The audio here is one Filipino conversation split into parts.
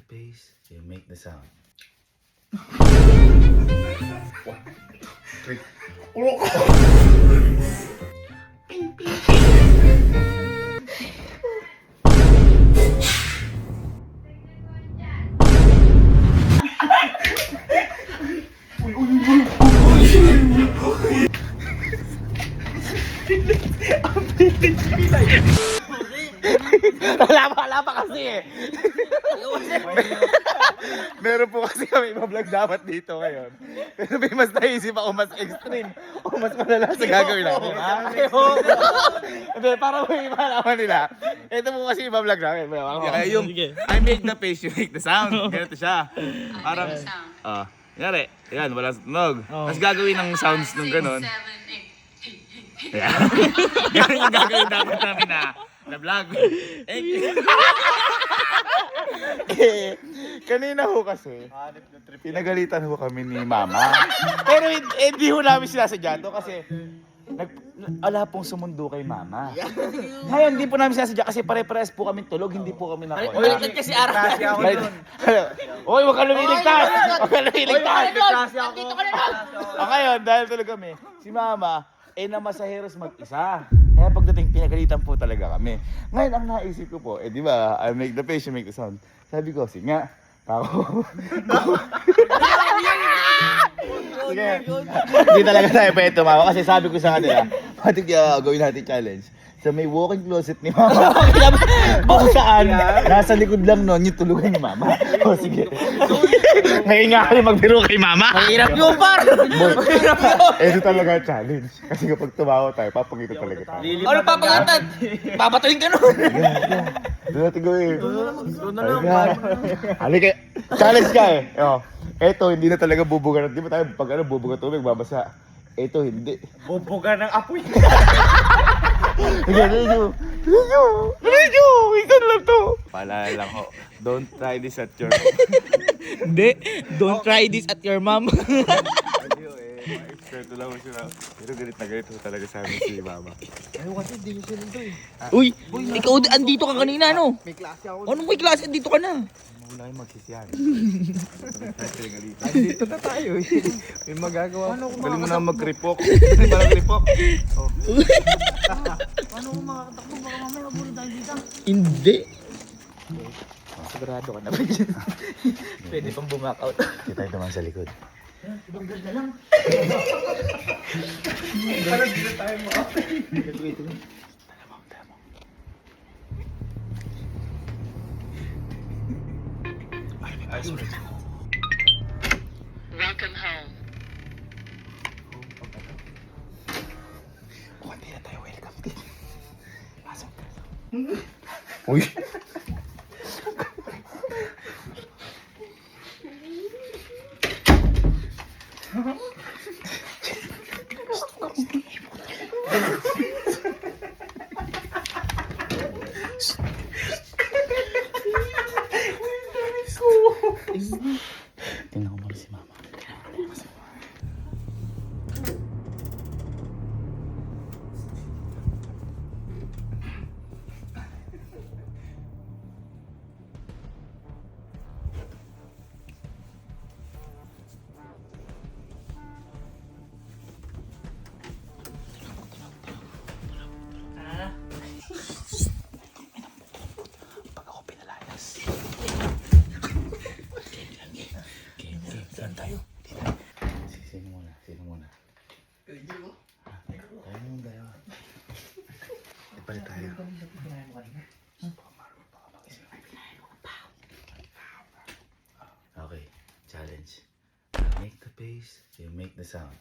pace, you make the sound. 1, 2, 3. Wala pa kasi eh. Meron po kasi kami vlog dapat dito ngayon. Pero may mas naisip ako mas extreme o mas malala sa gagawin namin. Hindi, para may malaman nila. Ito po kasi vlog namin. Kaya yung I make the face, you make the sound. Ganito siya. Parang, yari, yan, wala sa tunog. Tapos gagawin ng sounds nung ganun. 6, 7, 8. Yan. Ganun yung gagawin dapat namin na vlog. Kanina ho kasi, pinagalitan ho kami ni Mama. Pero hindi ho namin sinasadya to kasi ala pong sumundo kay Mama. Ngayon, hindi po namin sinasadya kasi pare-pares po kami tulog, hindi po kami nakonta. Ulit kasi araw. Oy, wag ka lumiligtas! Wag ka lumiligtas! Dito ka na lang. Ngayon, dahil tulog kami, si Mama, na masaheros mag-isa. Kaya pagdating, pinagalitan po talaga kami. Ngayon, ang naisip ko po, di ba, I make the face, you make the sound. Sabi ko, sige nga, tako. Sige, hindi talaga tayo pa tumawa kasi sabi ko sa kanila, pati gawin natin challenge. So may walk-in closet ni Mama. Kung saan, nasa likod lang nun yung tulugan ni Mama. O sige. Ngayon nga kami magbiro kay Mama. Mahirap yun, par. Ito talaga challenge. Kasi kapag tumawa tayo, papagito talaga tayo. Ano papagatan? Papatuloy ka nun. Doon natin gawin. Halika. Challenge ka eh. Eto, hindi na talaga bubuga. Di ba tayo pag bubuga tubig, babasa. Eto, hindi. Bubuga ng apoy. Medyo! Isan lang to! Paalala lang ho, don't try this at your home. Hindi. Don't try this at your mom. Hindi ho eh, eksperto lang ho sila. Pero galit na galit ho talaga sa amin si Mama. Ayaw kasi, di ko sila ito eh. Uy, ikaw andito ka kanina, no? May klase ako. Anong may klase? Andito ka na. Muna kayo magsisiyan. Andito na tayo eh. May magagawa. Galing mo na mag-kripok. Hindi ba nag-kripok? Paano kung makakatakbo? Baka mamaya mabuli tayo dito. Hindi. Sigurado ka na ba dyan? Pwede pang bumak-out. Kita tayo naman sa likod. Ibang ganda lang. Welcome home. Kung hindi na tayo welcome din. Pasok. Uy! Tingnan ko muna si Mama. Pag ako pinalayas. Saan tayo? Sino muna? Sino muna? Tayo muna tayo. Ipalit tayo. Okay, challenge. Make the pace, you make the sound.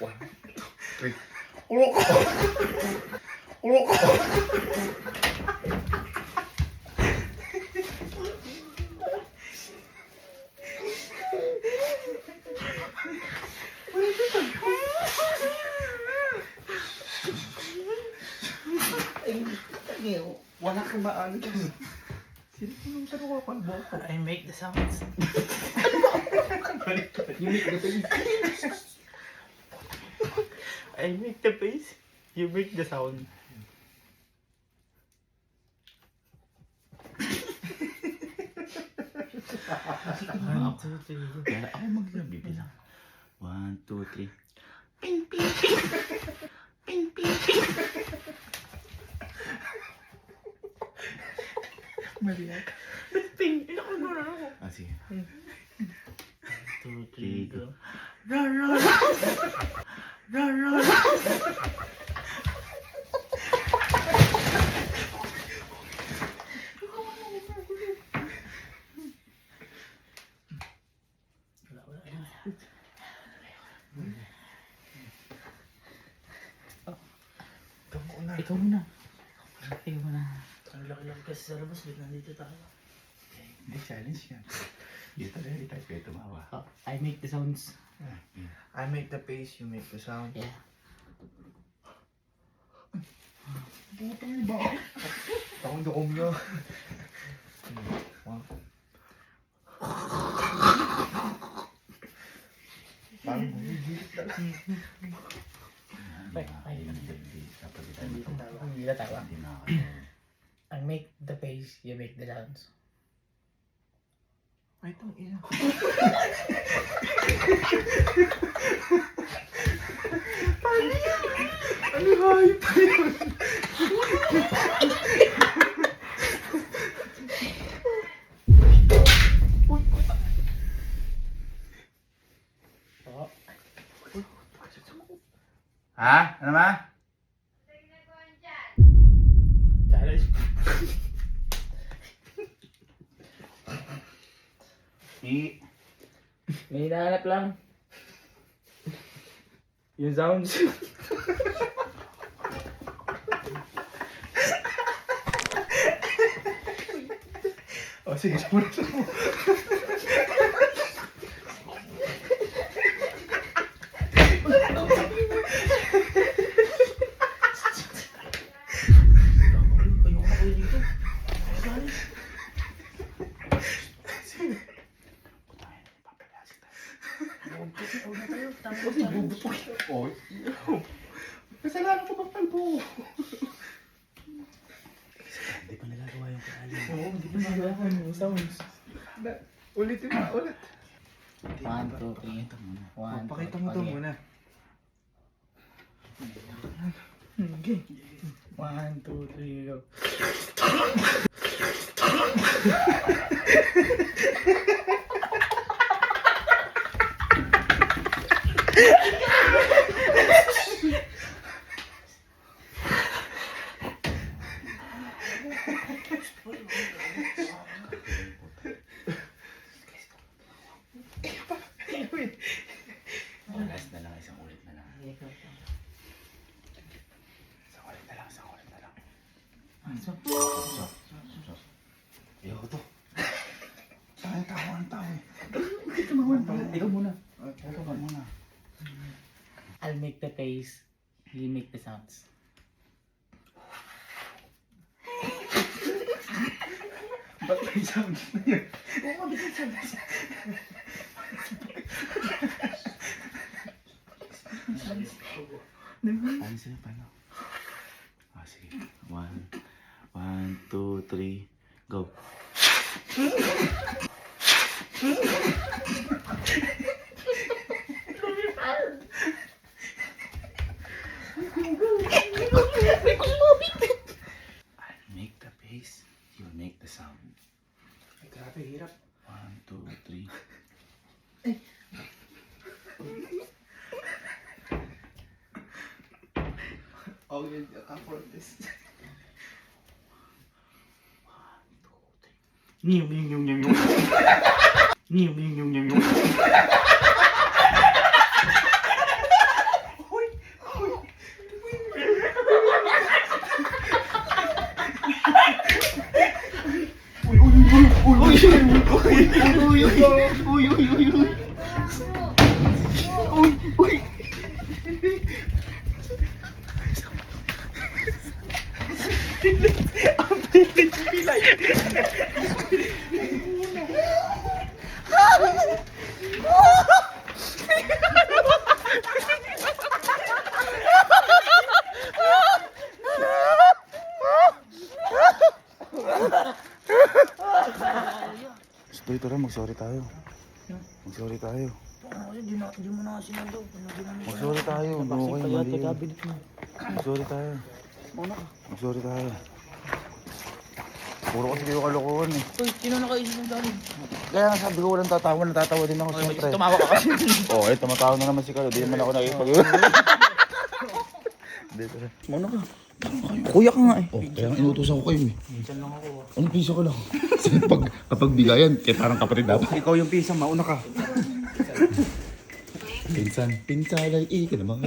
One, two, three. Wala kang maano dyan. Sino ko nung sabi ko kalbo? I make the sounds. You make the face. I make the face, you make the sound. One, two, three. Kaya ako magbibilang. 1, 2, 3. Mali yan. Ping, inakulo na ako. Ah, sige. 2, 3, go. Ikaw muna. Ikaw muna. Ang laki-laki kasi sa labas, biglang nandito tayo. Hindi, challenge yan. Dito rin, tayo kayo tumawa. Oh, I make the sounds. I make the face, you make the sound. Yeah. Butang ba? Takong doom nyo. Parang bumigit talaga. Hindi na tawa. Hindi na ako. I make the face, you make the sounds. Ay, itong ina. Ano hayop pa yun? Oh. Ha? Ano ba? Challenge. May hinahanap lang. Yung sounds. O sige, sumunod mo. Ayoko na kayo dito. Kasi bubutok. O, kasalanan ko bang palbo? Hindi pa nagagawa yung kaalim. Oo, hindi ko nagawa ko yung sounds. Ulitin mo, ulit. 1, 2, 3. Ito muna. Pakita mo ito muna. Okay. 1, 2, 3, go. Last na lang, isang ulit na lang. Isang ulit na lang, isang ulit na lang. Ayoko to. Saan tawa ang tao eh? Ikaw muna. Ito ka muna. I'll make the face, you make the sounds. Ba't may sound na yun? Paano sila, paano? Ah, sige. 1, 2, 3, go. I make the bass, you make the sound. Ay, grabe, hirap. 1, 2, 3. Oh, you can't afford this. Niyo, niyo, niyo, niyo. Niyo, niyo, niyo, niyo, niyo. Uy, tara, mag-sorry tayo. Mag-sorry tayo. Kasi di mo na kasi nalo. Mag-sorry tayo. Okay, mali yun. Mag-sorry tayo. Mauna ka. Mag-sorry tayo. Puro kasi kayo kalokohan eh. Uy, sino nakaisip ng dami? Kaya nga sabi ko walang tatawa, natatawa din ako siyempre. Tumawa ka kasi. Oo, eh, tumatawa na naman si Carlo. Di naman ako nakikipag... Hindi, tara. Mauna ka. Kuya ka nga eh. Oh, kaya nga inutusan ko kayo eh. Minsan lang ako. Ano piso ka lang? kapag bigayan, kaya parang kapatid dapat. Ikaw yung pisa, mauna ka. Pinsan lang, ka naman.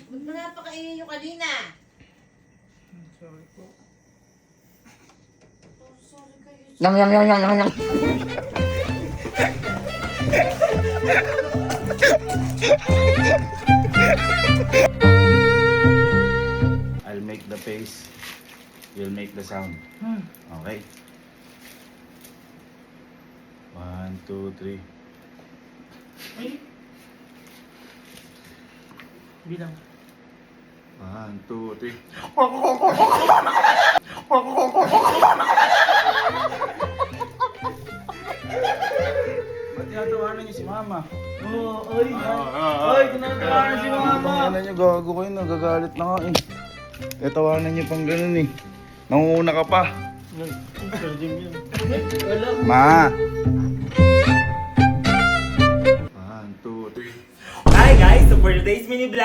Ba't mo napakainin yung kanina? Yang. I'll make the face. You'll make the sound. Okay? 1, 2, 3. Bilang. 1, 2, 3. Ba't tinatawanan niyo si Mama? Oo, oy. Oy, tinatawanan si mama. Ano niyo, gago kayo, nagagalit na nga eh. Tinatawanan niyo pang ganun eh. Nangunguna ka pa. Wala. Ma! 1, 2, 3. Hi guys! So for today's mini vlog,